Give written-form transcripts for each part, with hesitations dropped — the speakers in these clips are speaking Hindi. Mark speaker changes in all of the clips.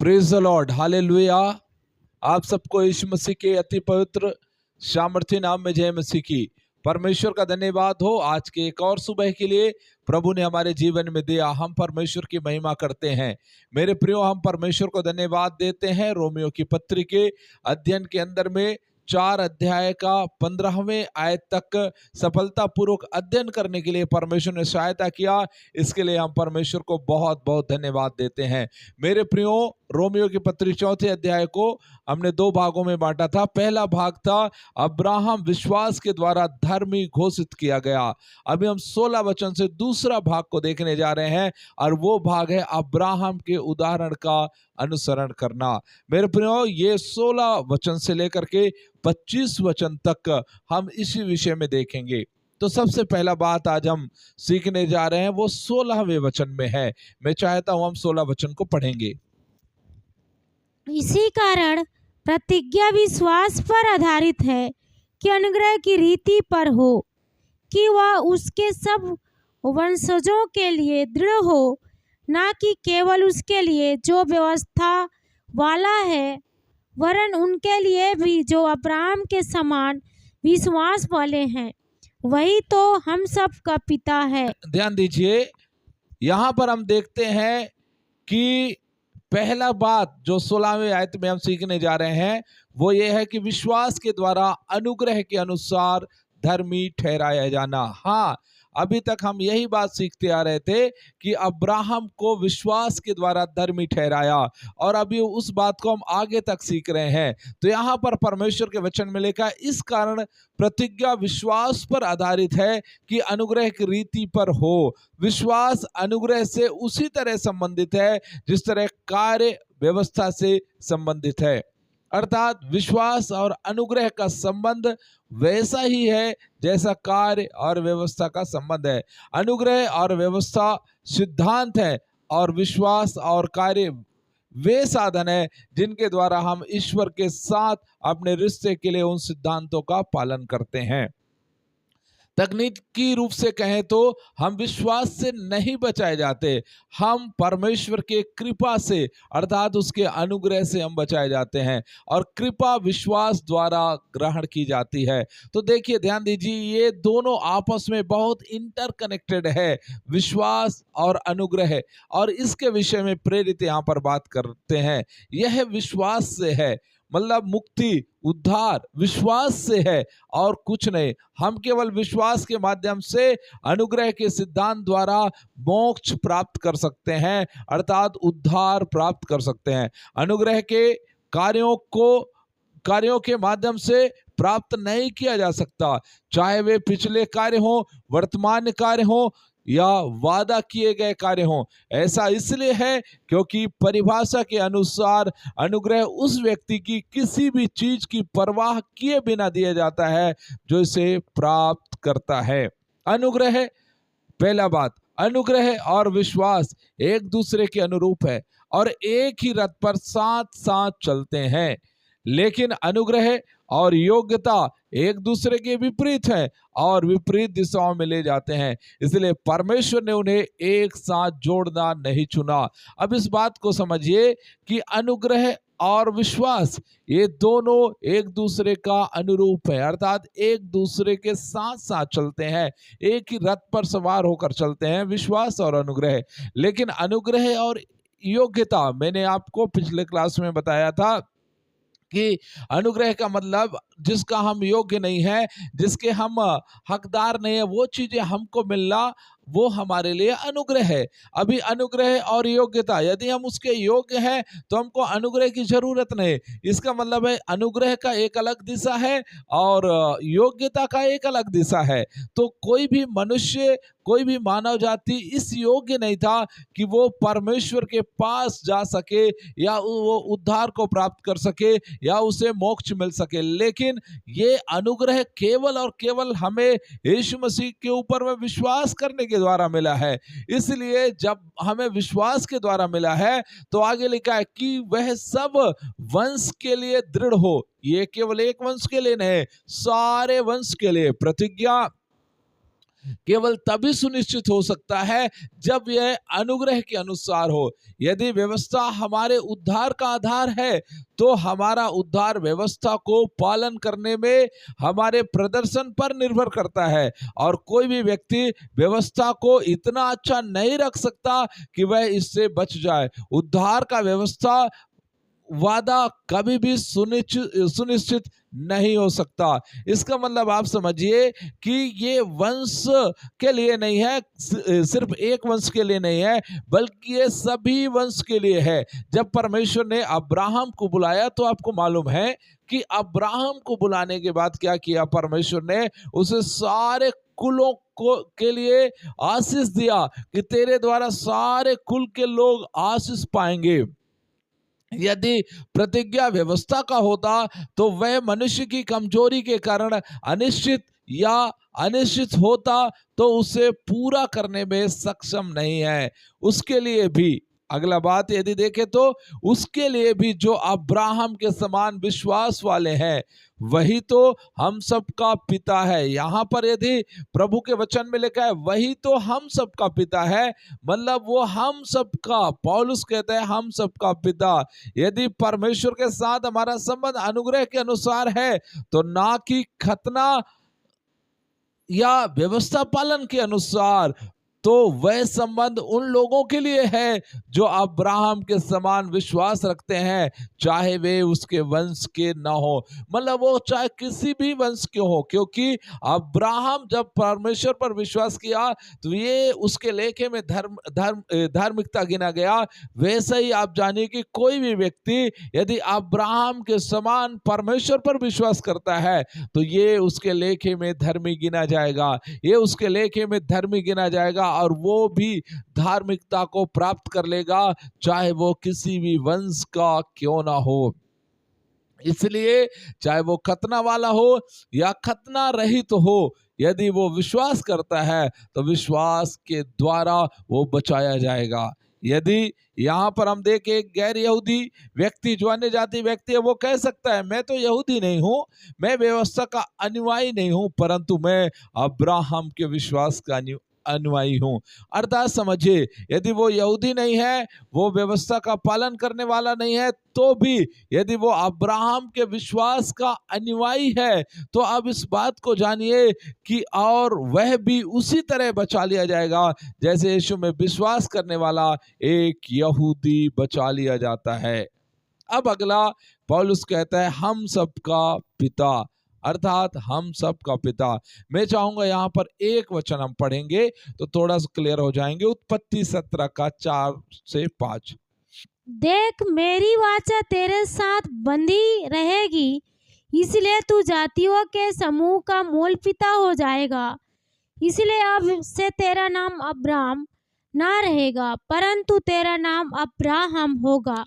Speaker 1: Praise the Lord, hallelujah. आप सबको यीशु मसीह के अति पवित्र सामर्थ्य नाम में जय मसीह की। परमेश्वर का धन्यवाद हो आज के एक और सुबह के लिए प्रभु ने हमारे जीवन में दिया। हम परमेश्वर की महिमा करते हैं। मेरे प्रियो, हम परमेश्वर को धन्यवाद देते हैं। रोमियो की पत्री के अध्ययन के अंदर में 4 अध्याय का 15वें आयत तक सफलतापूर्वक अध्ययन करने के लिए परमेश्वर ने सहायता किया। इसके लिए हम परमेश्वर को बहुत बहुत धन्यवाद देते हैं। मेरे प्रियो, रोमियो की पत्री 4 अध्याय को हमने 2 भागों में बांटा था। पहला भाग था अब्राहम विश्वास के द्वारा धर्मी घोषित किया गया। अभी हम 16 वचन से दूसरा भाग को देखने जा रहे हैं और वो भाग है अब्राहम के उदाहरण का अनुसरण करना। मेरे प्रियो, ये 16 वचन से लेकर के 25 वचन तक हम इसी विषय में देखेंगे। तो सबसे पहला बात आज हम सीखने जा रहे हैं वो 16वें वचन में है। मैं चाहता हूं हम 16 वचन को पढ़ेंगे।
Speaker 2: इसी कारण प्रतिज्ञा विश्वास पर आधारित है कि अनुग्रह की रीति पर हो, कि वह उसके सब वंशजों के लिए दृढ़ हो, ना कि केवल उसके लिए जो व्यवस्था वाला है, वरन उनके लिए भी जो अब्राहम के समान विश्वास वाले हैं। वही तो हम सब का पिता है।
Speaker 1: ध्यान दीजिए, यहां पर हम देखते हैं कि पहला बात जो 16वें आयत में हम सीखने जा रहे हैं वो ये है कि विश्वास के द्वारा अनुग्रह के अनुसार धर्मी ठहराया जाना। हाँ, अभी तक हम यही बात सीखते आ रहे थे कि अब्राहम को विश्वास के द्वारा धर्मी ठहराया, और अभी उस बात को हम आगे तक सीख रहे हैं। तो यहाँ पर परमेश्वर के वचन में लिखा है, इस कारण प्रतिज्ञा विश्वास पर आधारित है कि अनुग्रह की रीति पर हो। विश्वास अनुग्रह से उसी तरह संबंधित है जिस तरह कार्य व्यवस्था से संबंधित है। अर्थात विश्वास और अनुग्रह का संबंध वैसा ही है जैसा कार्य और व्यवस्था का संबंध है। अनुग्रह और व्यवस्था सिद्धांत है और विश्वास और कार्य वे साधन है जिनके द्वारा हम ईश्वर के साथ अपने रिश्ते के लिए उन सिद्धांतों का पालन करते हैं। तकनीकी रूप से कहें तो हम विश्वास से नहीं बचाए जाते, हम परमेश्वर के कृपा से अर्थात उसके अनुग्रह से हम बचाए जाते हैं, और कृपा विश्वास द्वारा ग्रहण की जाती है। तो देखिए, ध्यान दीजिए, ये दोनों आपस में बहुत इंटरकनेक्टेड है, विश्वास और अनुग्रह। और इसके विषय में प्रेरित यहाँ पर बात करते हैं। यह विश्वास से है, मतलब मुक्ति उद्धार विश्वास से है और कुछ नहीं। हम केवल विश्वास के माध्यम से अनुग्रह के सिद्धांत द्वारा मोक्ष प्राप्त कर सकते हैं, अर्थात उद्धार प्राप्त कर सकते हैं। अनुग्रह के कार्यों के माध्यम से प्राप्त नहीं किया जा सकता, चाहे वे पिछले कार्य हों, वर्तमान कार्य हों या वादा किए गए कार्य हों। ऐसा इसलिए है क्योंकि परिभाषा के अनुसार अनुग्रह उस व्यक्ति की किसी भी चीज की परवाह किए बिना दिया जाता है जो इसे प्राप्त करता है। अनुग्रह, पहला बात, अनुग्रह और विश्वास एक दूसरे के अनुरूप है और एक ही रथ पर साथ साथ चलते हैं, लेकिन अनुग्रह और योग्यता एक दूसरे के विपरीत है और विपरीत दिशाओं में ले जाते हैं। इसलिए परमेश्वर ने उन्हें एक साथ जोड़ना नहीं चुना। अब इस बात को समझिए कि अनुग्रह और विश्वास ये दोनों एक दूसरे का अनुरूप है, अर्थात एक दूसरे के साथ साथ चलते हैं, एक ही रथ पर सवार होकर चलते हैं, विश्वास और अनुग्रह। लेकिन अनुग्रह और योग्यता, मैंने आपको पिछले क्लास में बताया था कि अनुग्रह का मतलब जिसका हम योग्य नहीं है, जिसके हम हकदार नहीं है, वो चीजें हमको मिलना, वो हमारे लिए अनुग्रह है। अभी अनुग्रह और योग्यता, यदि हम उसके योग्य हैं तो हमको अनुग्रह की जरूरत नहीं। इसका मतलब है अनुग्रह का एक अलग दिशा है और योग्यता का एक अलग दिशा है। तो कोई भी मनुष्य, कोई भी मानव जाति इस योग्य नहीं था कि वो परमेश्वर के पास जा सके या वो उद्धार को प्राप्त कर सके या उसे मोक्ष मिल सके। लेकिन ये अनुग्रह केवल और केवल हमें यीशु मसीह के ऊपर में विश्वास करने के द्वारा मिला है। इसलिए जब हमें विश्वास के द्वारा मिला है तो आगे लिखा है कि वह सब वंश के लिए दृढ़ हो। ये केवल एक वंश के लिए नहीं, सारे वंश के लिए। प्रतिज्ञा केवल तभी सुनिश्चित हो सकता है जब यह अनुग्रह के अनुसार हो। यदि व्यवस्था हमारे उद्धार का आधार है तो हमारा उद्धार व्यवस्था को पालन करने में हमारे प्रदर्शन पर निर्भर करता है, और कोई भी व्यक्ति व्यवस्था को इतना अच्छा नहीं रख सकता कि वह इससे बच जाए। उद्धार का व्यवस्था वादा कभी भी सुनिश्चित नहीं हो सकता। इसका मतलब आप समझिए कि ये वंश के लिए नहीं है, सिर्फ एक वंश के लिए नहीं है, बल्कि ये सभी वंश के लिए है। जब परमेश्वर ने अब्राहम को बुलाया तो आपको मालूम है कि अब्राहम को बुलाने के बाद क्या किया परमेश्वर ने, उसे सारे कुलों को के लिए आशीष दिया कि तेरे द्वारा सारे कुल के लोग आशीष पाएंगे। यदि प्रतिज्ञा व्यवस्था का होता तो वह मनुष्य की कमजोरी के कारण अनिश्चित होता, तो उसे पूरा करने में सक्षम नहीं है। उसके लिए भी अगला बात यदि देखें तो उसके लिए भी जो अब्राहम के समान विश्वास वाले हैं वही तो हम सबका पिता है। यहाँ पर यदि प्रभु के वचन में लिखा है वही तो हम सबका पिता है, मतलब वो हम सबका, पौलुस कहते हैं हम सबका पिता। यदि परमेश्वर के साथ हमारा संबंध अनुग्रह के अनुसार है तो ना कि खतना या व्यवस्था पालन के अनुसार, तो वह संबंध उन लोगों के लिए है जो अब्राहम के समान विश्वास रखते हैं, चाहे वे उसके वंश के ना हो, मतलब वो चाहे किसी भी वंश के हो। क्योंकि अब्राहम जब परमेश्वर पर विश्वास किया तो ये उसके लेखे में धार्मिकता गिना गया। वैसे ही आप जानिए कि कोई भी व्यक्ति यदि अब्राहम के समान परमेश्वर पर विश्वास करता है तो ये उसके लेखे में धर्मी गिना जाएगा, ये उसके लेखे में धर्मी गिना जाएगा, और वो भी धार्मिकता को प्राप्त कर लेगा, चाहे वो किसी भी वंश का क्यों ना हो। इसलिए चाहे वो खतना वाला हो या खतना रहित हो, यदि वो विश्वास करता है तो विश्वास के द्वारा वो बचाया जाएगा। यदि यहाँ पर हम देखें एक गैर यहूदी व्यक्ति, जो अन्य जाति व्यक्ति है, वो कह सकता है मैं तो यहूदी नहीं हूँ, मैं व्यवस्था का अनुयायी नहीं हूँ, परंतु मैं अब्राहम के विश्वास का अनुयायी हूँ। अर्थात समझिए, यदि वो यहूदी नहीं है, वो व्यवस्था का पालन करने वाला नहीं है, तो भी यदि वो अब्राहम के विश्वास का अनुयायी है तो अब इस बात को जानिए कि और वह भी उसी तरह बचा लिया जाएगा जैसे यीशु में विश्वास करने वाला एक यहूदी बचा लिया जाता है। अब अगला पौलुस कहता है हम सबका पिता, अर्थात हम सबका पिता। मैं चाहूंगा यहाँ पर एक वचन हम पढ़ेंगे तो थोड़ा सा क्लियर हो जाएंगे। उत्पत्ति 17 का 4 से 5।
Speaker 2: देख मेरी वाचा तेरे साथ बंधी रहेगी, इसलिए तू जातियों के समूह का मूल पिता हो जाएगा। इसलिए अब से तेरा नाम अब्राम ना रहेगा, परंतु तेरा नाम अब्राहम होगा,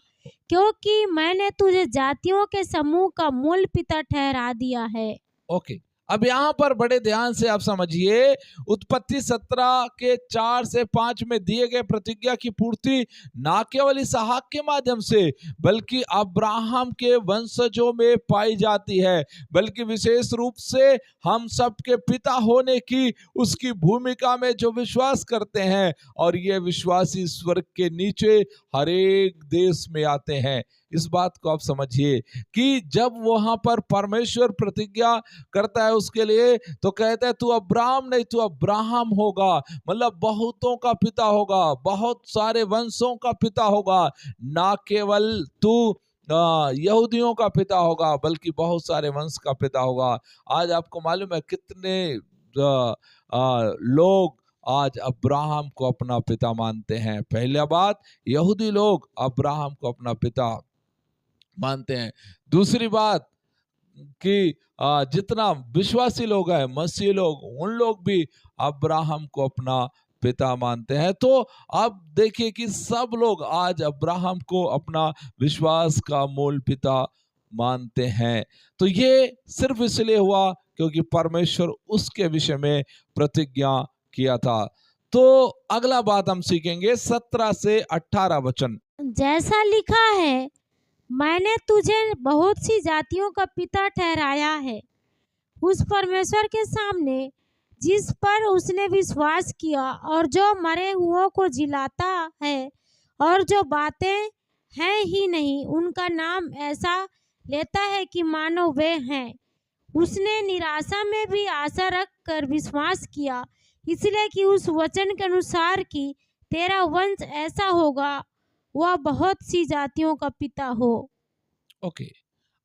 Speaker 2: क्योंकि मैंने तुझे जातियों के समूह का मूल पिता ठहरा दिया है।
Speaker 1: ओके, अब यहाँ पर बड़े ध्यान से आप समझिए, उत्पत्ति 17 के 4 से 5 में दिए गए प्रतिज्ञा की पूर्ति ना केवल इसहाक के माध्यम से बल्कि अब्राहम के वंशजों में पाई जाती है, बल्कि विशेष रूप से हम सब के पिता होने की उसकी भूमिका में जो विश्वास करते हैं, और ये विश्वासी स्वर्ग के नीचे हर एक देश में आते हैं। इस बात को आप समझिए कि जब वहां पर परमेश्वर प्रतिज्ञा करता है उसके लिए तो कहता है तू अब्राहम नहीं, तू अब्राहम होगा, मतलब बहुतों का पिता होगा, बहुत सारे वंशों का पिता होगा, ना केवल तू यहूदियों का पिता होगा बल्कि बहुत सारे वंश का पिता होगा। आज आपको मालूम है कितने लोग आज अब्राहम को अपना पिता मानते हैं। पहला बात, यहूदी लोग अब्राहम को अपना पिता मानते हैं। दूसरी बात कि जितना विश्वासी लोग हैं, मसीही लोग, उन लोग भी अब्राहम को अपना पिता मानते हैं। तो अब देखिए कि सब लोग आज अब्राहम को अपना विश्वास का मूल पिता मानते हैं। तो ये सिर्फ इसलिए हुआ क्योंकि परमेश्वर उसके विषय में प्रतिज्ञा किया था। तो अगला बात हम सीखेंगे 17 से 18 वचन।
Speaker 2: जैसा लिखा है, मैंने तुझे बहुत सी जातियों का पिता ठहराया है। उस परमेश्वर के सामने जिस पर उसने विश्वास किया, और जो मरे हुओं को जिलाता है, और जो बातें हैं ही नहीं उनका नाम ऐसा लेता है कि मानो वे हैं। उसने निराशा में भी आशा रख कर विश्वास किया, इसलिए कि उस वचन के अनुसार कि तेरा वंश ऐसा होगा, वह बहुत सी जातियों का पिता हो।
Speaker 1: ओके,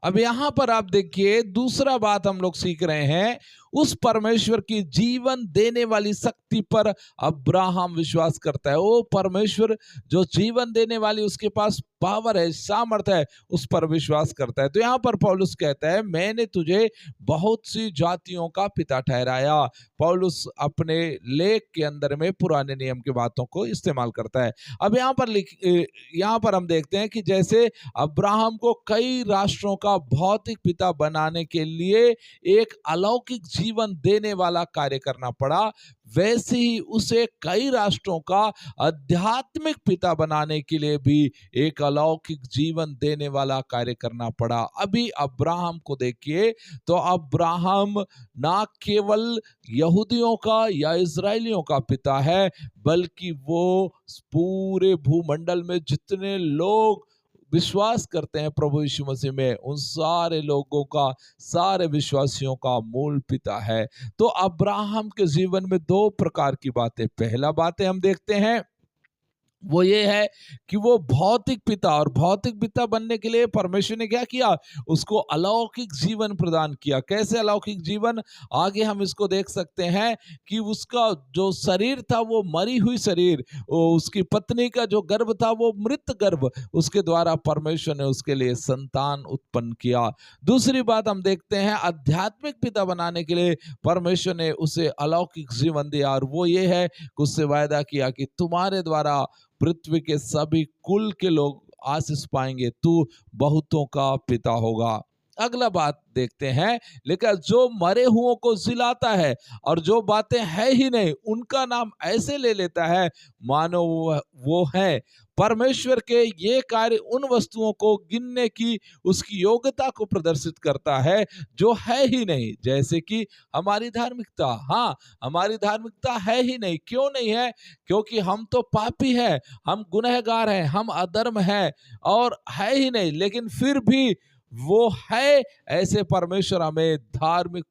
Speaker 1: अब यहां पर आप देखिए दूसरा बात हम लोग सीख रहे हैं, उस परमेश्वर की जीवन देने वाली शक्ति पर अब्राहम विश्वास करता है। वो परमेश्वर जो जीवन देने वाली उसके पास पावर है, सामर्थ है, उस पर विश्वास करता है। तो यहां पर पौलुस कहता है मैंने तुझे बहुत सी जातियों का पिता ठहराया। पौलुस अपने लेख के अंदर में पुराने नियम की बातों को इस्तेमाल करता है। अब यहां पर हम देखते हैं कि जैसे अब्राहम को कई राष्ट्रों का भौतिक पिता बनाने के लिए एक अलौकिक जीवन देने वाला कार्य करना पड़ा, वैसे ही उसे कई राष्ट्रों का आध्यात्मिक पिता बनाने के लिए भी एक अलौकिक जीवन देने वाला कार्य करना पड़ा। अभी अब्राहम को देखिए तो अब्राहम ना केवल यहूदियों का या इजरायलियों का पिता है, बल्कि वो पूरे भूमंडल में जितने लोग विश्वास करते हैं प्रभु यीशु मसीह में, उन सारे लोगों का, सारे विश्वासियों का मूल पिता है। तो अब्राहम के जीवन में दो प्रकार की बातें, पहला बातें हम देखते हैं वो ये है कि वो भौतिक पिता, और भौतिक पिता बनने के लिए परमेश्वर ने क्या किया, उसको अलौकिक जीवन प्रदान किया। कैसे अलौकिक जीवन, आगे हम इसको देख सकते हैं कि उसका जो शरीर था वो मरी हुई शरीर, उसकी पत्नी का जो गर्भ था वो मृत गर्भ, उसके द्वारा परमेश्वर ने उसके लिए संतान उत्पन्न किया। दूसरी बात हम देखते हैं आध्यात्मिक पिता बनाने के लिए परमेश्वर ने उसे अलौकिक जीवन दिया, और वो ये है कि उससे वायदा किया कि तुम्हारे द्वारा पृथ्वी के सभी कुल के लोग आशीष पाएंगे, तू बहुतों का पिता होगा। अगला बात देखते हैं, लेकिन जो मरे हुओं को जिलाता है और जो बातें है ही नहीं उनका नाम ऐसे ले लेता है मानो वो है। परमेश्वर के ये कार्य उन वस्तुओं को गिनने की उसकी योग्यता को प्रदर्शित करता है जो है ही नहीं, जैसे कि हमारी धार्मिकता। हाँ, हमारी धार्मिकता है ही नहीं। क्यों नहीं है? क्योंकि हम तो पापी हैं, हम गुनहगार हैं, हम अधर्म हैं और है ही नहीं, लेकिन फिर भी वो है, ऐसे परमेश्वर हमें धार्मिक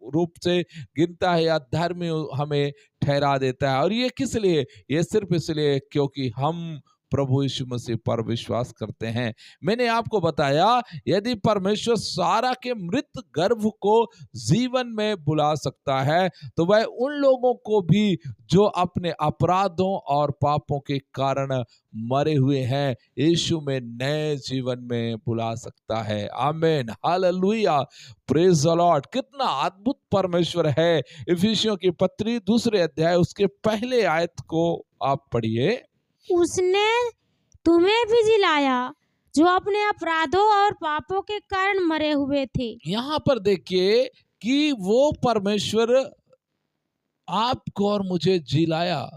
Speaker 1: रूप से गिनता है या धर्मी हमें ठहरा देता है। और ये किस लिए? ये सिर्फ इसलिए क्योंकि हम प्रभु यीशु मसीह पर विश्वास करते हैं। मैंने आपको बताया यदि परमेश्वर सारा के मृत गर्भ को जीवन में बुला सकता है तो वह उन लोगों को भी जो अपने अपराधों और पापों के कारण मरे हुए हैं यीशु में नए जीवन में बुला सकता है। आमीन, हालेलुया, प्रेज द लॉर्ड। कितना अद्भुत परमेश्वर है। इफिसियों की पत्री 2 अध्याय उसके पहले आयत को आप पढ़िए।
Speaker 2: उसने तुम्हें भी जिलाया जो अपने अपराधों और पापों के कारण मरे हुए थे।
Speaker 1: यहां पर देखिए कि वो परमेश्वर आपको और मुझे जिलाया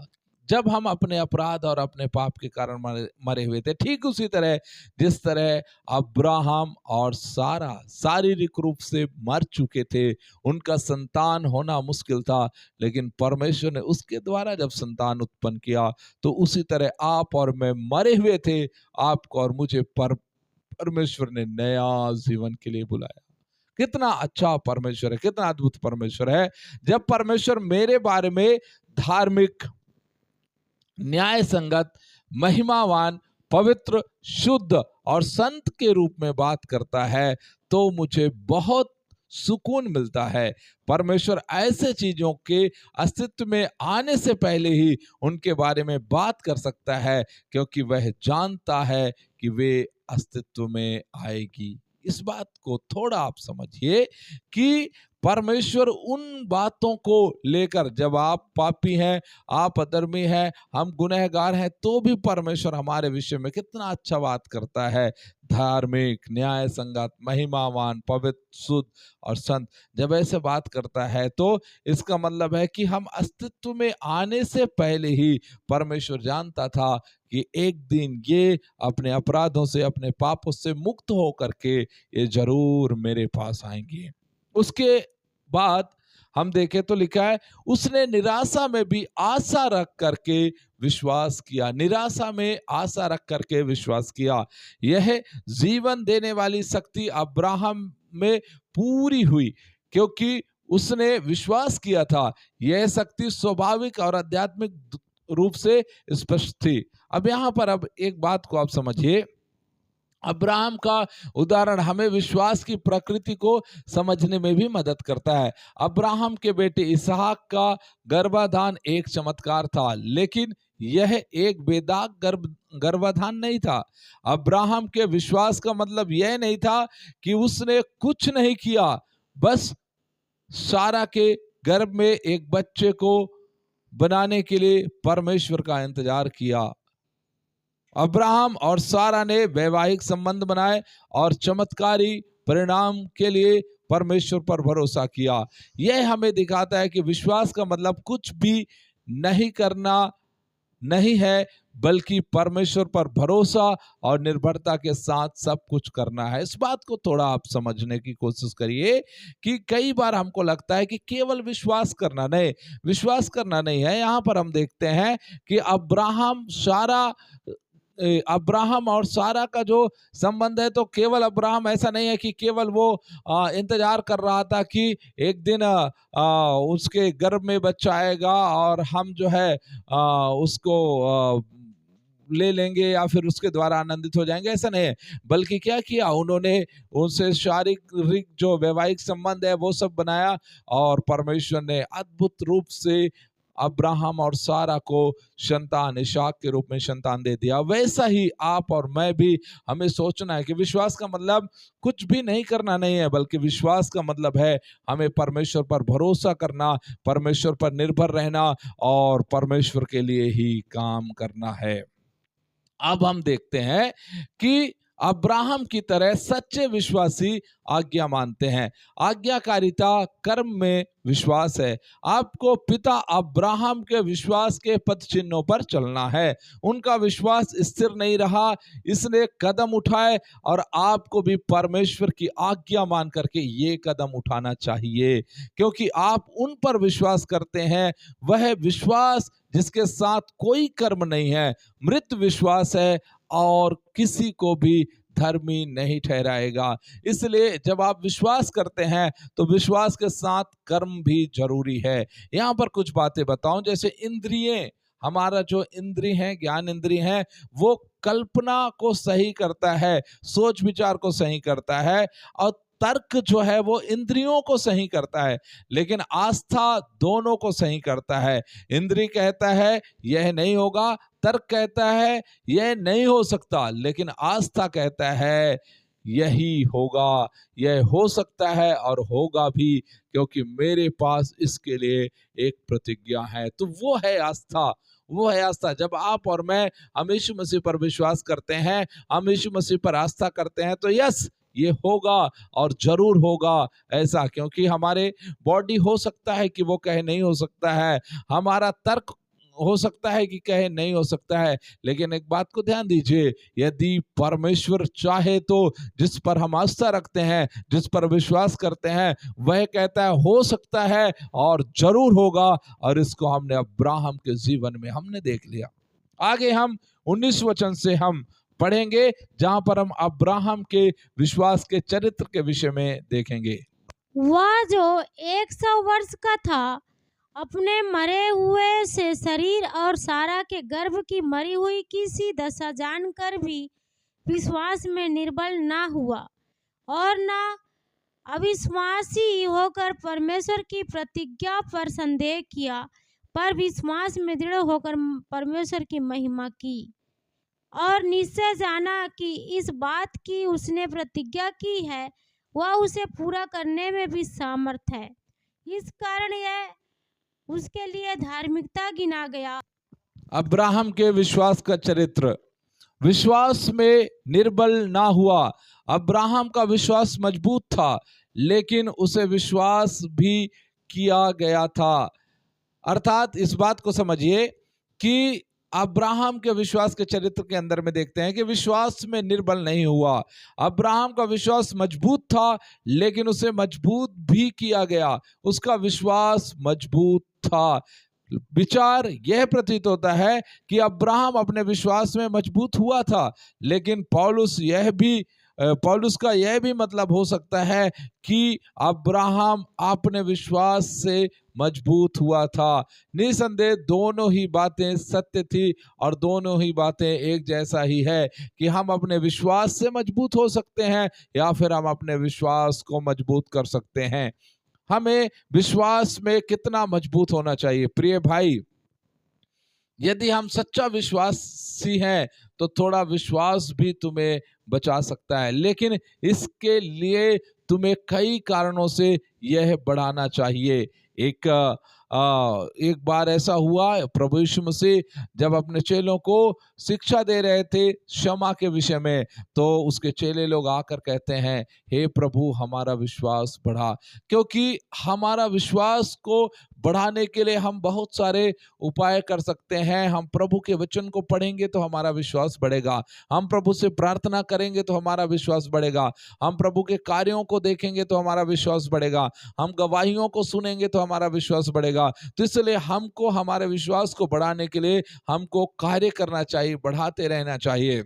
Speaker 1: जब हम अपने अपराध और अपने पाप के कारण मरे हुए थे। ठीक उसी तरह जिस तरह अब्राहम और सारा शारीरिक रूप से मर चुके थे, उनका संतान होना मुश्किल था, लेकिन परमेश्वर ने उसके द्वारा जब संतान उत्पन्न किया तो उसी तरह आप और मैं मरे हुए थे, आपको और मुझे परमेश्वर ने नया जीवन के लिए बुलाया। कितना अच्छा परमेश्वर है, कितना अद्भुत परमेश्वर है। जब परमेश्वर मेरे बारे में धार्मिक, न्याय संगत, महिमावान, पवित्र, शुद्ध और संत के रूप में बात करता है तो मुझे बहुत सुकून मिलता है। परमेश्वर ऐसे चीजों के अस्तित्व में आने से पहले ही उनके बारे में बात कर सकता है क्योंकि वह जानता है कि वे अस्तित्व में आएगी। इस बात को थोड़ा आप समझिए कि परमेश्वर उन बातों को लेकर, जब आप पापी हैं, आप अधर्मी हैं, हम गुनहगार हैं, तो भी परमेश्वर हमारे विषय में कितना अच्छा बात करता है। धार्मिक, न्याय संगत, महिमावान, पवित्र, शुद्ध और संत, जब ऐसे बात करता है तो इसका मतलब है कि हम अस्तित्व में आने से पहले ही परमेश्वर जानता था कि एक दिन ये अपने अपराधों से, अपने पापों से मुक्त होकर के ये जरूर मेरे पास आएंगे। उसके बाद हम देखें तो लिखा है उसने निराशा में भी आशा रख करके विश्वास किया। निराशा में आशा रख करके विश्वास किया। यह जीवन देने वाली शक्ति अब्राहम में पूरी हुई क्योंकि उसने विश्वास किया था। यह शक्ति स्वाभाविक और आध्यात्मिक रूप से स्पष्ट थी। अब यहां पर अब एक बात को आप समझिए। अब्राहम का उदाहरण हमें विश्वास की प्रकृति को समझने में भी मदद करता है। अब्राहम के बेटे इसहाक का गर्भाधान एक चमत्कार था, लेकिन यह एक बेदाग गर्भाधान नहीं था। अब्राहम के विश्वास का मतलब यह नहीं था कि उसने कुछ नहीं किया, बस सारा के गर्भ में एक बच्चे को बनाने के लिए परमेश्वर का इंतजार किया। अब्राहम और सारा ने वैवाहिक संबंध बनाए और चमत्कारी परिणाम के लिए परमेश्वर पर भरोसा किया। यह हमें दिखाता है कि विश्वास का मतलब कुछ भी नहीं करना नहीं है, बल्कि परमेश्वर पर भरोसा और निर्भरता के साथ सब कुछ करना है। इस बात को थोड़ा आप समझने की कोशिश करिए कि कई बार हमको लगता है कि केवल विश्वास करना नहीं है। यहाँ पर हम देखते हैं कि अब्राहम और सारा का जो संबंध है, तो केवल अब्राहम ऐसा नहीं है कि केवल वो इंतजार कर रहा था कि एक दिन उसके गर्भ में बच्चा आएगा और हम जो है उसको ले लेंगे या फिर उसके द्वारा आनंदित हो जाएंगे, ऐसा नहीं है। बल्कि क्या किया, उन्होंने उनसे शारीरिक जो वैवाहिक संबंध है वो सब बनाया और परमेश्वर ने अद्भुत रूप से अब्राहम और सारा को संतान इसहाक के रूप में संतान दे दिया। वैसा ही आप और मैं भी हमें सोचना है कि विश्वास का मतलब कुछ भी नहीं करना नहीं है, बल्कि विश्वास का मतलब है हमें परमेश्वर पर भरोसा करना, परमेश्वर पर निर्भर रहना और परमेश्वर के लिए ही काम करना है। अब हम देखते हैं कि अब्राहम की तरह सच्चे विश्वासी आज्ञा मानते हैं। आज्ञाकारिता कर्म में विश्वास है। आपको पिता अब्राहम के विश्वास के पद चिन्हों पर चलना है। उनका विश्वास स्थिर नहीं रहा, इसने कदम उठाए और आपको भी परमेश्वर की आज्ञा मान करके ये कदम उठाना चाहिए, क्योंकि आप उन पर विश्वास करते हैं। वह विश्वास जिसके साथ कोई कर्म नहीं है, मृत विश्वास है और किसी को भी धर्मी नहीं ठहराएगा। इसलिए जब आप विश्वास करते हैं तो विश्वास के साथ कर्म भी जरूरी है। यहाँ पर कुछ बातें बताऊं, जैसे इंद्रिय, हमारा जो इंद्रिय है, ज्ञान इंद्रिय है, वो कल्पना को सही करता है, सोच विचार को सही करता है, और तर्क जो है वो इंद्रियों को सही करता है, लेकिन आस्था दोनों को सही करता है। इंद्रिय कहता है यह नहीं होगा, तर्क कहता है यह नहीं हो सकता, लेकिन आस्था कहता है यही होगा, यह हो सकता है और होगा भी, क्योंकि मेरे पास इसके लिए एक प्रतिज्ञा है। तो वो है आस्था। जब आप और मैं हम यीशु मसीह पर विश्वास करते हैं, हम यीशु मसीह पर आस्था करते हैं, तो यस, ये होगा और जरूर होगा ऐसा, क्योंकि हमारे बॉडी हो सकता है कि वो कहे नहीं हो सकता है, हमारा तर्क हो सकता है कि कहे नहीं हो सकता है, लेकिन एक बात को ध्यान दीजिए, यदि परमेश्वर चाहे तो जिस पर हम आस्था रखते हैं, जिस पर विश्वास करते हैं, वह कहता है हो सकता है और जरूर होगा। और इसको हमने अब्राहम के जीवन में हमने देख लिया। आगे हम 19 वचन से हम पढ़ेंगे, जहां पर हम अब्राहम के विश्वास के चरित्र के विषय में देखेंगे।
Speaker 2: वह जो 100 वर्ष का था, अपने मरे हुए से शरीर और सारा के गर्भ की मरी हुई किसी दशा जानकर भी विश्वास में निर्बल ना हुआ और ना अविश्वासी होकर परमेश्वर की प्रतिज्ञा पर संदेह किया, पर विश्वास में दृढ़ होकर परमेश्वर की महिमा की और निश्चय जाना कि इस बात की उसने प्रतिज्ञा की है वह उसे पूरा करने में भी सामर्थ है। इस कारण यह उसके लिए धार्मिकता गिना गया।
Speaker 1: अब्राहम के विश्वास का चरित्र। विश्वास में निर्बल ना हुआ। अब्राहम का विश्वास मजबूत था, लेकिन उसे विश्वास भी किया गया था। अर्थात इस बात को समझिए कि अब्राहम के विश्वास के चरित्र के अंदर में देखते हैं कि विश्वास में निर्बल नहीं हुआ। अब्राहम का विश्वास मजबूत था, लेकिन उसे मजबूत भी किया गया। उसका विश्वास मजबूत था। विचार यह प्रतीत होता है कि अब्राहम अपने विश्वास में मजबूत हुआ था, लेकिन पौलुस का यह भी मतलब हो सकता है कि अब्राहम अपने विश्वास से मजबूत हुआ था। निसंदेह दोनों ही बातें सत्य थी और दोनों ही बातें एक जैसा ही है कि हम अपने विश्वास से मजबूत हो सकते हैं या फिर हम अपने विश्वास को मजबूत कर सकते हैं। हमें विश्वास में कितना मजबूत होना चाहिए प्रिय भाई। यदि हम सच्चा विश्वासी हैं तो थोड़ा विश्वास भी तुम्हें बचा सकता है, लेकिन इसके लिए तुम्हें कई कारणों से यह बढ़ाना चाहिए। एक बार ऐसा हुआ, प्रभु यीशु मसीह जब अपने चेलों को शिक्षा दे रहे थे क्षमा के विषय में, तो उसके चेले लोग आकर कहते हैं, हे प्रभु हमारा विश्वास बढ़ा। क्योंकि हमारा विश्वास को बढ़ाने के लिए हम बहुत सारे उपाय कर सकते हैं। हम प्रभु के वचन को पढ़ेंगे तो हमारा विश्वास बढ़ेगा, हम प्रभु से प्रार्थना करेंगे तो हमारा विश्वास बढ़ेगा, हम प्रभु के कार्यों को देखेंगे तो हमारा विश्वास बढ़ेगा, हम गवाहियों को सुनेंगे तो हमारा विश्वास बढ़ेगा। तो इसलिए हमको हमारे विश्वास को बढ़ाने के लिए हमको कार्य करना चाहिए, बढ़ाते रहना चाहिए।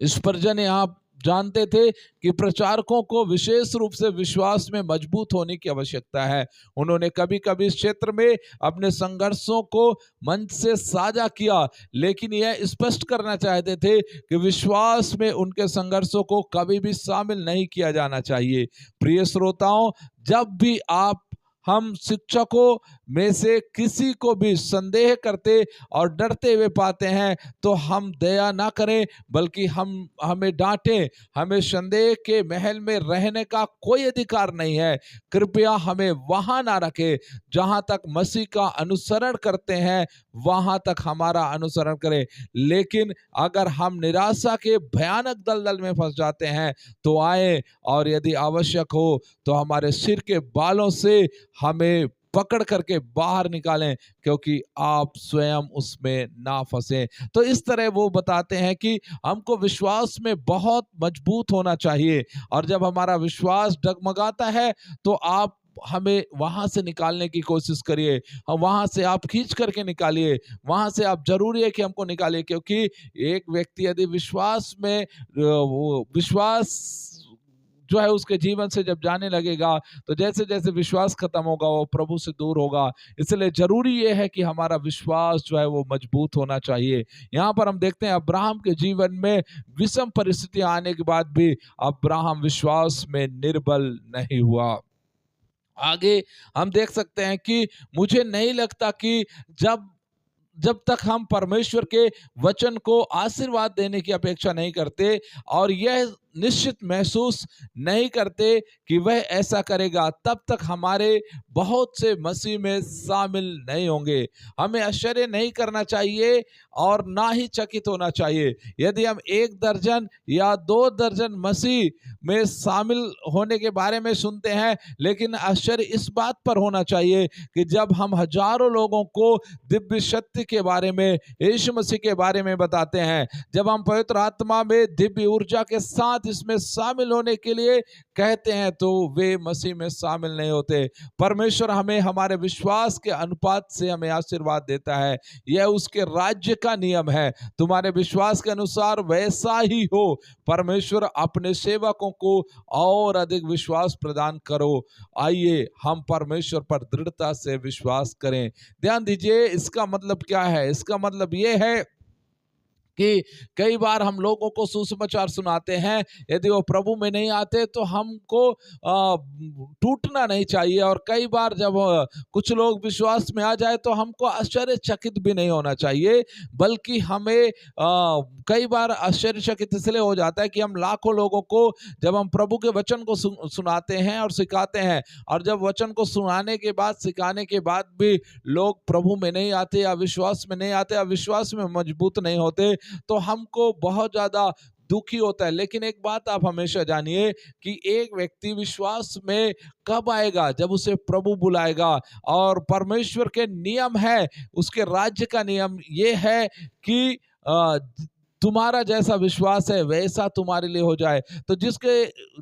Speaker 1: स्पर्जन आप जानते थे कि प्रचारकों को विशेष रूप से विश्वास में मजबूत होने की आवश्यकता है। उन्होंने कभी कभी इस क्षेत्र में अपने संघर्षों को मंच से साझा किया, लेकिन यह स्पष्ट करना चाहते थे कि विश्वास में उनके संघर्षों को कभी भी शामिल नहीं किया जाना चाहिए। प्रिय श्रोताओं, जब भी हम शिक्षकों में से किसी को भी संदेह करते और डरते हुए पाते हैं तो हम दया ना करें, बल्कि हमें डांटें। हमें संदेह के महल में रहने का कोई अधिकार नहीं है। कृपया हमें वहां ना रखें। जहां तक मसीह का अनुसरण करते हैं वहां तक हमारा अनुसरण करें, लेकिन अगर हम निराशा के भयानक दलदल में फंस जाते हैं तो आए और यदि आवश्यक हो तो हमारे सिर के बालों से हमें पकड़ करके बाहर निकालें, क्योंकि आप स्वयं उसमें ना फंसे। तो इस तरह वो बताते हैं कि हमको विश्वास में बहुत मजबूत होना चाहिए, और जब हमारा विश्वास डगमगाता है तो आप हमें वहां से निकालने की कोशिश करिए। हम वहां से आप खींच करके निकालिए, वहां से आप जरूरी है कि हमको निकालिए, क्योंकि एक व्यक्ति यदि विश्वास में विश्वास जो है उसके जीवन से जब जाने लगेगा तो जैसे जैसे विश्वास खत्म होगा वो प्रभु से दूर होगा। इसलिए जरूरी ये है कि हमारा विश्वास जो है वो मजबूत होना चाहिए। यहाँ पर हम देखते हैं अब्राहम के जीवन में विषम परिस्थितियां आने के बाद भी अब्राहम विश्वास में निर्बल नहीं हुआ। आगे हम देख सकते हैं कि मुझे नहीं लगता कि जब तक हम परमेश्वर के वचन को आशीर्वाद देने की अपेक्षा नहीं करते और यह निश्चित महसूस नहीं करते कि वह ऐसा करेगा, तब तक हमारे बहुत से मसीह में शामिल नहीं होंगे। हमें आश्चर्य नहीं करना चाहिए और ना ही चकित होना चाहिए यदि हम 1 दर्जन या 2 दर्जन मसीह में शामिल होने के बारे में सुनते हैं, लेकिन आश्चर्य इस बात पर होना चाहिए कि जब हम हजारों लोगों को दिव्य सत्य के बारे में, यीशु मसीह के बारे में बताते हैं, जब हम पवित्र आत्मा में दिव्य ऊर्जा के साथ इसमें शामिल होने के लिए कहते हैं, तो वे मसीह में शामिल नहीं होते। परमेश्वर हमें हमारे विश्वास के अनुपात से हमें आशीर्वाद देता है। यह उसके राज्य का नियम है। तुम्हारे विश्वास के अनुसार वैसा ही हो। परमेश्वर अपने सेवकों को और अधिक विश्वास प्रदान करो। आइए हम परमेश्वर पर दृढ़ता से विश्वास करें। ध्यान दीजिए, इसका मतलब क्या है? इसका मतलब यह है कि कई बार हम लोगों को सुसमाचार सुनाते हैं, यदि वो प्रभु में नहीं आते तो हमको टूटना नहीं चाहिए। और कई बार जब कुछ लोग विश्वास में आ जाए तो हमको आश्चर्यचकित भी नहीं होना चाहिए, बल्कि हमें कई बार आश्चर्यचकित इसलिए हो जाता है कि हम लाखों लोगों को जब हम प्रभु के वचन को सुनाते हैं और सिखाते हैं, और जब वचन को सुनाने के बाद, सिखाने के बाद भी लोग प्रभु में नहीं आते या विश्वास में नहीं आते या विश्वास में मजबूत नहीं होते, तो हमको बहुत ज़्यादा दुखी होता है। लेकिन एक बात आप हमेशा जानिए कि एक व्यक्ति विश्वास में कब आएगा, जब उसे प्रभु बुलाएगा। और परमेश्वर के नियम है, उसके राज्य का नियम ये है कि तुम्हारा जैसा विश्वास है वैसा तुम्हारे लिए हो जाए। तो जिसके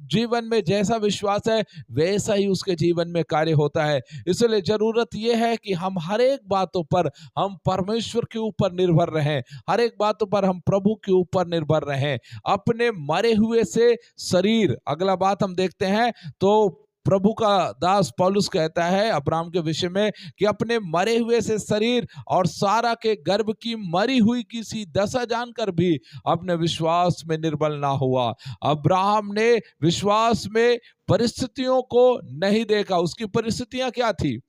Speaker 1: जीवन में जैसा विश्वास है वैसा ही उसके जीवन में कार्य होता है। इसलिए जरूरत यह है कि हम हर एक बातों पर हम परमेश्वर के ऊपर निर्भर रहें, हर एक बातों पर हम प्रभु के ऊपर निर्भर रहें। अपने मरे हुए से शरीर, अगला बात हम देखते हैं तो प्रभु का दास पौलुस कहता है अब्राहम के विषय में कि अपने मरे हुए से शरीर और सारा के गर्भ की मरी हुई किसी दशा जानकर भी अपने विश्वास में निर्बल ना हुआ। अब्राहम ने विश्वास में परिस्थितियों को नहीं देखा। उसकी परिस्थितियां क्या थी?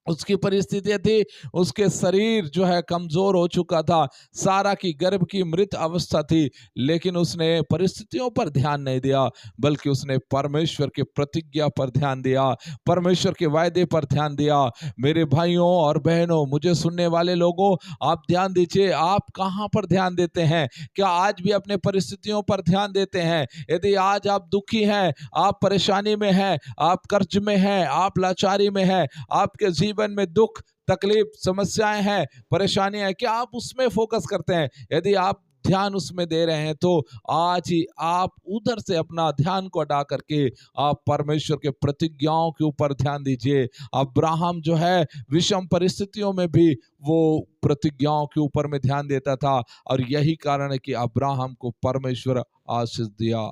Speaker 1: उसकी परिस्थितियां थी, उसके शरीर जो है कमजोर हो चुका था, सारा की गर्भ की मृत अवस्था थी, लेकिन उसने परिस्थितियों पर ध्यान नहीं दिया, बल्कि उसने परमेश्वर के प्रतिज्ञा पर ध्यान दिया, परमेश्वर के वायदे पर ध्यान दिया। मेरे भाइयों और बहनों, मुझे सुनने वाले लोगों, आप ध्यान दीजिए, आप कहां पर ध्यान देते हैं? क्या आज भी अपने परिस्थितियों पर ध्यान देते हैं? यदि आज आप दुखी हैं, आप परेशानी में हैं, आप कर्ज में हैं, आप लाचारी में हैं, आपके जीवन में दुख, तकलीफ, समस्याएं हैं, परेशानियां हैं, क्या आप उसमें फोकस करते हैं? यदि आप ध्यान उसमें दे रहे हैं तो आज ही आप उधर से अपना ध्यान को हटा करके आप परमेश्वर के प्रतिज्ञाओं के ऊपर ध्यान दीजिए। अब्राहम जो है विषम परिस्थितियों में भी वो प्रतिज्ञाओं के ऊपर में ध्यान देता था, और यही कारण है कि अब्राहम को परमेश्वर आशीष दिया।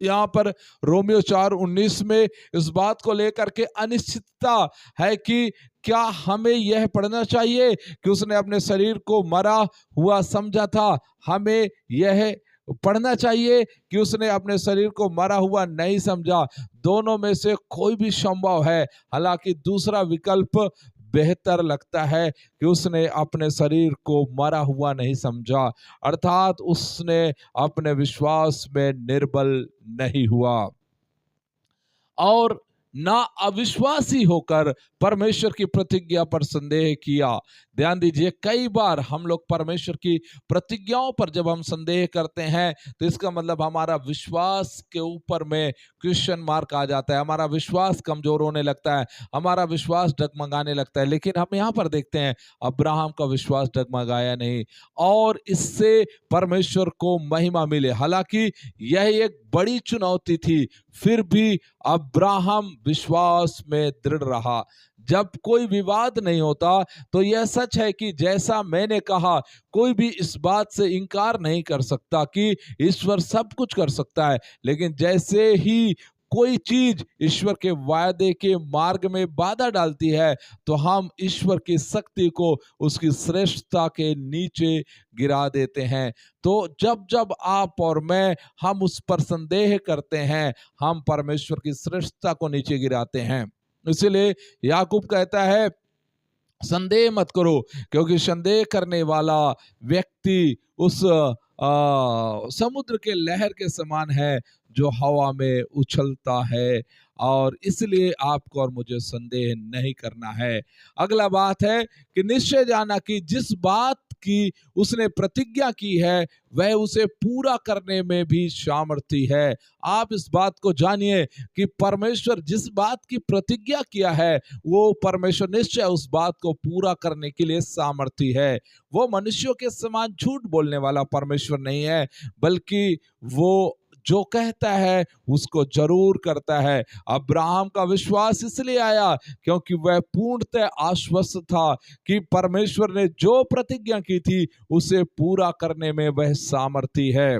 Speaker 1: यहाँ पर रोमियो 4:19 में इस बात को लेकर के अनिश्चितता है कि क्या हमें यह पढ़ना चाहिए कि उसने अपने शरीर को मरा हुआ समझा था? हमें यह पढ़ना चाहिए कि उसने अपने शरीर को मरा हुआ नहीं समझा? दोनों में से कोई भी संभव है। हालांकि दूसरा विकल्प बेहतर लगता है कि उसने अपने शरीर को मरा हुआ नहीं समझा, अर्थात उसने अपने विश्वास में निर्बल नहीं हुआ और ना अविश्वासी होकर परमेश्वर की प्रतिज्ञा पर संदेह किया। ध्यान दीजिए, कई बार हम लोग परमेश्वर की प्रतिज्ञाओं पर जब हम संदेह करते हैं तो इसका मतलब हमारा विश्वास के ऊपर में क्वेश्चन मार्क आ जाता है, हमारा विश्वास कमजोर होने लगता है, हमारा विश्वास डगमगाने लगता है। लेकिन हम यहाँ पर देखते हैं अब्राहम का विश्वास डगमगाया नहीं और इससे परमेश्वर को महिमा मिले। हालांकि यह एक बड़ी चुनौती थी, फिर भी अब्राहम विश्वास में दृढ़ रहा। जब कोई विवाद नहीं होता तो यह सच है कि जैसा मैंने कहा, कोई भी इस बात से इनकार नहीं कर सकता कि ईश्वर सब कुछ कर सकता है। लेकिन जैसे ही कोई चीज ईश्वर के वायदे के मार्ग में बाधा डालती है तो हम ईश्वर की शक्ति को उसकी श्रेष्ठता के नीचे गिरा देते हैं। तो जब जब आप और मैं हम उस पर संदेह करते हैं, हम परमेश्वर की श्रेष्ठता को नीचे गिराते हैं। इसलिए याकूब कहता है संदेह मत करो, क्योंकि संदेह करने वाला व्यक्ति उस समुद्र के लहर के समान है जो हवा में उछलता है, और इसलिए आपको और मुझे संदेह नहीं करना है। अगला बात है कि निश्चय जाना कि जिस बात की उसने प्रतिज्ञा की है वह उसे पूरा करने में भी सामर्थी है। आप इस बात को जानिए कि परमेश्वर जिस बात की प्रतिज्ञा किया है वो परमेश्वर निश्चय उस बात को पूरा करने के लिए सामर्थी है। वो मनुष्यों के समान झूठ बोलने वाला परमेश्वर नहीं है, बल्कि वो जो कहता है उसको जरूर करता है। अब्राहम का विश्वास इसलिए आया क्योंकि वह पूर्णतः आश्वस्त था कि परमेश्वर ने जो प्रतिज्ञा की थी उसे पूरा करने में वह सामर्थी है।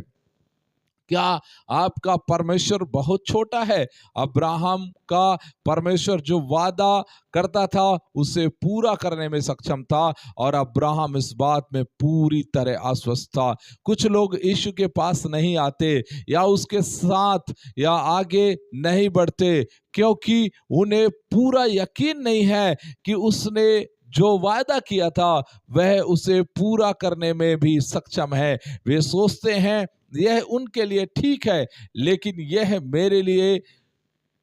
Speaker 1: क्या आपका परमेश्वर बहुत छोटा है? अब्राहम का परमेश्वर जो वादा करता था उसे पूरा करने में सक्षम था, और अब्राहम इस बात में पूरी तरह आश्वस्त था। कुछ लोग यीशु के पास नहीं आते या उसके साथ या आगे नहीं बढ़ते क्योंकि उन्हें पूरा यकीन नहीं है कि उसने जो वादा किया था वह उसे पूरा करने में भी सक्षम है। वे सोचते हैं यह उनके लिए ठीक है, लेकिन यह मेरे लिए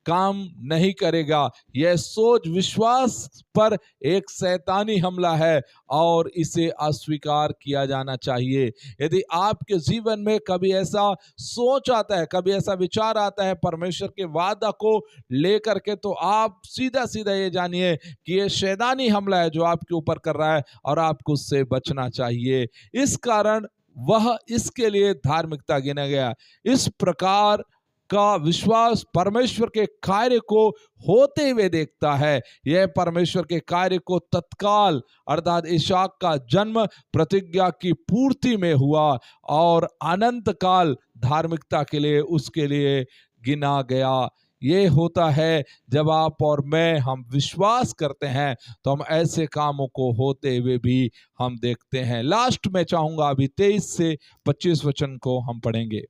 Speaker 1: काम नहीं करेगा। यह सोच विश्वास पर एक शैतानी हमला है और इसे अस्वीकार किया जाना चाहिए। यदि आपके जीवन में कभी ऐसा सोच आता है, कभी ऐसा विचार आता है परमेश्वर के वादा को लेकर के, तो आप सीधा सीधा ये जानिए कि ये शैतानी हमला है जो आपके ऊपर कर रहा है और आपको उससे बचना चाहिए। इस कारण वह इसके लिए धार्मिकता गिना गया। इस प्रकार का विश्वास परमेश्वर के कार्य को होते हुए देखता है। यह परमेश्वर के कार्य को तत्काल अर्थात इसहाक का जन्म प्रतिज्ञा की पूर्ति में हुआ और अनंत काल धार्मिकता के लिए उसके लिए गिना गया। ये होता है जब आप और मैं हम विश्वास करते हैं तो हम ऐसे कामों को होते हुए भी हम देखते हैं। लास्ट में चाहूंगा अभी 23 से 25 वचन को हम पढ़ेंगे।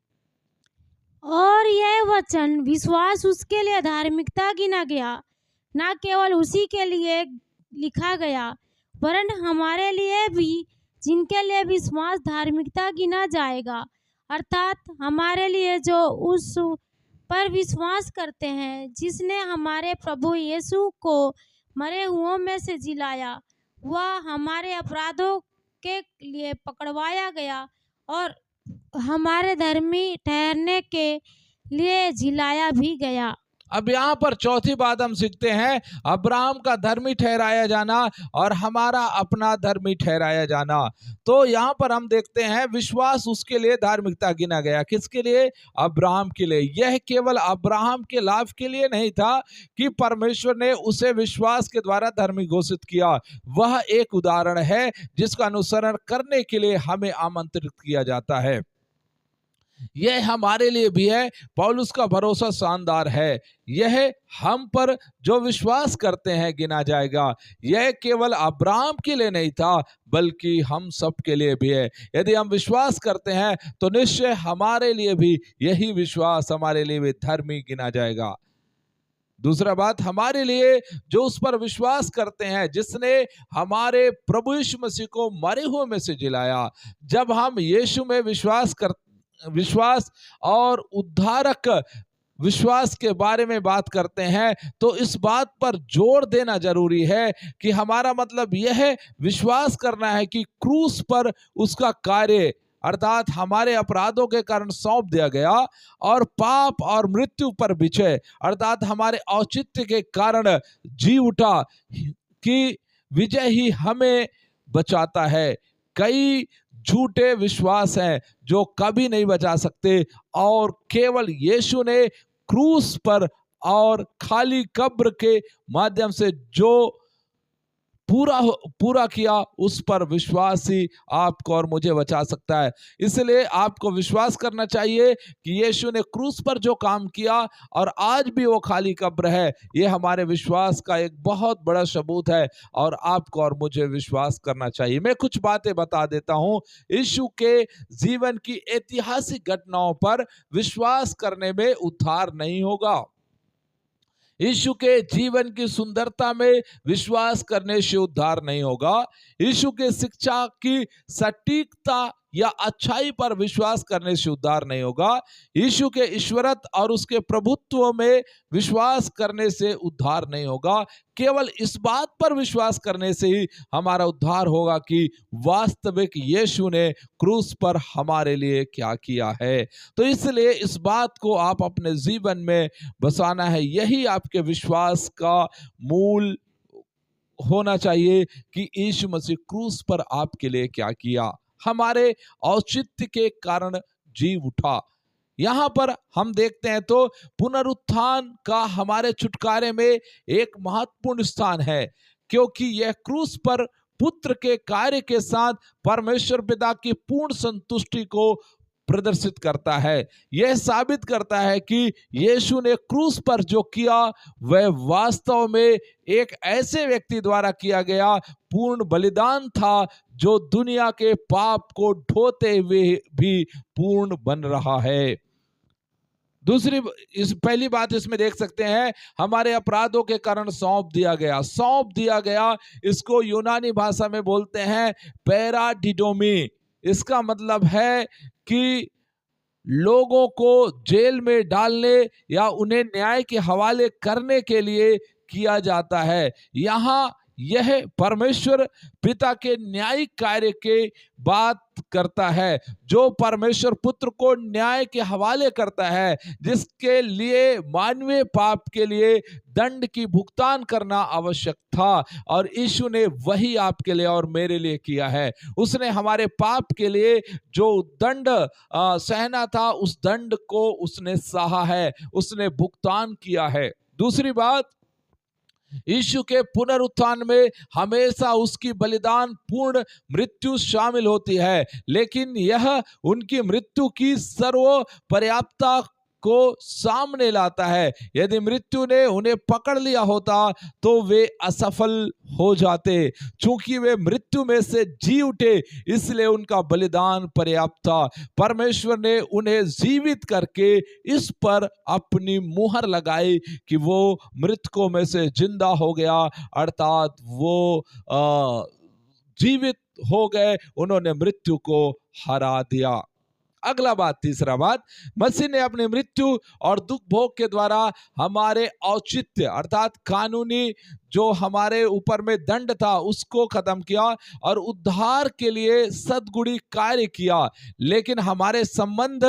Speaker 2: और यह वचन विश्वास उसके लिए धार्मिकता गिना गया, न केवल उसी के लिए लिखा गया वरन हमारे लिए भी, जिनके लिए विश्वास धार्मिकता गिना जाएगा, अर्थात हमारे लिए जो उस पर विश्वास करते हैं जिसने हमारे प्रभु यीशु को मरे हुओं में से जिलाया। वह हमारे अपराधों के लिए पकड़वाया गया और हमारे धर्मी ठहरने के लिए जिलाया भी गया।
Speaker 1: अब यहाँ पर चौथी बात हम सीखते हैं, अब्राहम का धर्मी ठहराया जाना और हमारा अपना धर्मी ठहराया जाना। तो यहाँ पर हम देखते हैं विश्वास उसके लिए धार्मिकता गिना गया। किसके लिए? अब्राहम के लिए। यह केवल अब्राहम के लाभ के लिए नहीं था कि परमेश्वर ने उसे विश्वास के द्वारा धर्मी घोषित किया। वह एक उदाहरण है जिसका अनुसरण करने के लिए हमें आमंत्रित किया जाता है। यह हमारे लिए भी है। पौलुस का भरोसा शानदार है। यह हम पर जो विश्वास करते हैं गिना जाएगा। यह केवल अब्राहम के लिए नहीं था बल्कि हम सब के लिए भी है। यदि हम विश्वास करते हैं तो निश्चय हमारे लिए भी यही विश्वास हमारे लिए भी धर्मी गिना जाएगा। दूसरा बात, हमारे लिए जो उस पर विश्वास करते हैं जिसने हमारे प्रभु यीशु मसीह को मरे हुए में से जिलाया। जब हम यीशु में विश्वास और उद्धारक विश्वास के बारे में बात करते हैं तो इस बात पर जोर देना जरूरी है कि हमारा मतलब यह विश्वास करना है कि क्रूस पर उसका कार्य अर्थात हमारे अपराधों के कारण सौंप दिया गया और पाप और मृत्यु पर विजय अर्थात हमारे औचित्य के कारण जी उठा कि विजय ही हमें बचाता है। कई झूठे विश्वास हैं जो कभी नहीं बचा सकते और केवल यीशु ने क्रूस पर और खाली कब्र के माध्यम से जो पूरा किया उस पर विश्वास ही आपको और मुझे बचा सकता है। इसलिए आपको विश्वास करना चाहिए कि यीशु ने क्रूस पर जो काम किया और आज भी वो खाली कब्र है, ये हमारे विश्वास का एक बहुत बड़ा सबूत है और आपको और मुझे विश्वास करना चाहिए। मैं कुछ बातें बता देता हूं। यीशु के जीवन की ऐतिहासिक घटनाओं पर विश्वास करने में उद्धार नहीं होगा। यीशु के जीवन की सुंदरता में विश्वास करने से उद्धार नहीं होगा। यीशु के शिक्षा की सटीकता या अच्छाई पर विश्वास करने से उद्धार नहीं होगा। यीशु के ईश्वरत्व और उसके प्रभुत्व में विश्वास करने से उद्धार नहीं होगा। केवल इस बात पर विश्वास करने से ही हमारा उद्धार होगा कि वास्तविक यीशु ने क्रूस पर हमारे लिए क्या किया है। तो इसलिए इस बात को आप अपने जीवन में बसाना है। यही आपके विश्वास का मूल होना चाहिए कि यीशु मसीह क्रूस पर आपके लिए क्या किया, हमारे औचित्य के कारण जी उठा। यहां पर हम देखते हैं तो पुनरुत्थान का हमारे छुटकारे में एक महत्वपूर्ण स्थान है, क्योंकि यह क्रूस पर पुत्र के कार्य के साथ परमेश्वर पिता की पूर्ण संतुष्टि को प्रदर्शित करता है। यह साबित करता है कि यीशु ने क्रूस पर जो किया वह वास्तव में एक ऐसे व्यक्ति द्वारा किया गया पूर्ण बलिदान था जो दुनिया के पाप को ढोते हुए भी पूर्ण बन रहा है। पहली बात इसमें देख सकते हैं, हमारे अपराधों के कारण सौंप दिया गया। इसको यूनानी भाषा में बोलते हैं पैराडिडोमी। इसका मतलब है कि लोगों को जेल में डालने या उन्हें न्याय के हवाले करने के लिए किया जाता है। यहाँ यह परमेश्वर पिता के न्यायिक कार्य के बात करता है, जो परमेश्वर पुत्र को न्याय के हवाले करता है, जिसके लिए मानवीय पाप के लिए दंड की भुगतान करना आवश्यक था, और यीशु ने वही आपके लिए और मेरे लिए किया है। उसने हमारे पाप के लिए जो दंड सहना था, उस दंड को उसने सहा है, उसने भुगतान किया है। दूसरी बात, यीशु के पुनरुत्थान में हमेशा उसकी बलिदान पूर्ण मृत्यु शामिल होती है, लेकिन यह उनकी मृत्यु की सर्व पर्याप्तता को सामने लाता है। यदि मृत्यु ने उन्हें पकड़ लिया होता तो वे असफल हो जाते। चूंकि वे मृत्यु में से जी उठे, इसलिए उनका बलिदान पर्याप्त था। परमेश्वर ने उन्हें जीवित करके इस पर अपनी मुहर लगाई कि वो मृतकों में से जिंदा हो गया, अर्थात वो जीवित हो गए, उन्होंने मृत्यु को हरा दिया। अगला बात, तीसरा बात, मसीह ने अपनी मृत्यु और दुख भोग के द्वारा हमारे औचित्य अर्थात कानूनी जो हमारे ऊपर में दंड था उसको खत्म किया और उद्धार के लिए सद्गुणी कार्य किया। लेकिन हमारे संबंध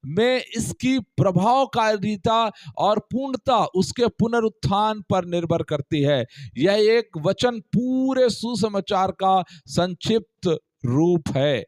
Speaker 1: में इसकी प्रभावकारिता और पूर्णता उसके पुनरुत्थान पर निर्भर करती है। यह एक वचन पूरे सुसमाचार का संक्षिप्त रूप है।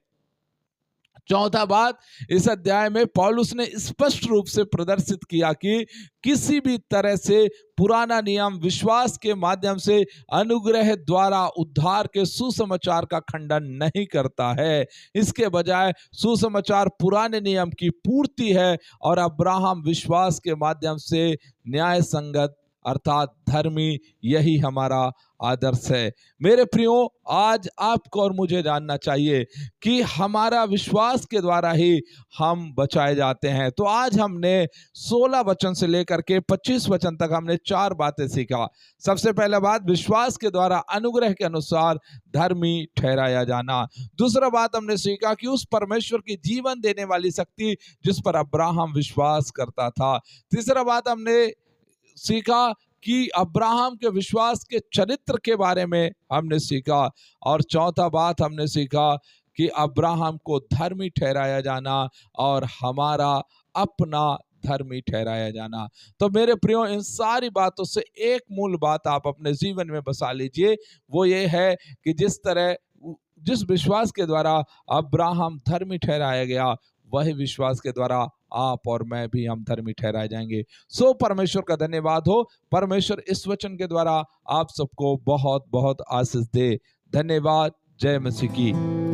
Speaker 1: चौथा बात, इस अध्याय में पौलुस ने स्पष्ट रूप से प्रदर्शित किया कि किसी भी तरह से पुराना नियम विश्वास के माध्यम से अनुग्रह द्वारा उद्धार के सुसमाचार का खंडन नहीं करता है। इसके बजाय सुसमाचार पुराने नियम की पूर्ति है और अब्राहम विश्वास के माध्यम से न्याय संगत अर्थात धर्मी, यही हमारा आदर्श है। मेरे प्रियो, आज आपको और मुझे जानना चाहिए कि हमारा विश्वास के द्वारा ही हम बचाए जाते हैं। तो आज हमने 16 वचन से लेकर के 25 वचन तक हमने 4 बातें सीखा। सबसे पहला बात, विश्वास के द्वारा अनुग्रह के अनुसार धर्मी ठहराया जाना। दूसरा बात हमने सीखा कि उस परमेश्वर की जीवन देने वाली शक्ति जिस पर अब्राहम विश्वास करता था। तीसरा बात हमने सीखा कि अब्राहम के विश्वास के चरित्र के बारे में हमने सीखा। और चौथा बात हमने सीखा कि अब्राहम को धर्मी ठहराया जाना और हमारा अपना धर्मी ठहराया जाना। तो मेरे प्रियो, इन सारी बातों से एक मूल बात आप अपने जीवन में बसा लीजिए, वो ये है कि जिस विश्वास के द्वारा अब्राहम धर्मी ठहराया गया, वही विश्वास के द्वारा आप और मैं भी हम धर्मी ठहराए जाएंगे। सो परमेश्वर का धन्यवाद हो। परमेश्वर इस वचन के द्वारा आप सबको बहुत बहुत आशीष दे। धन्यवाद। जय मसीह की।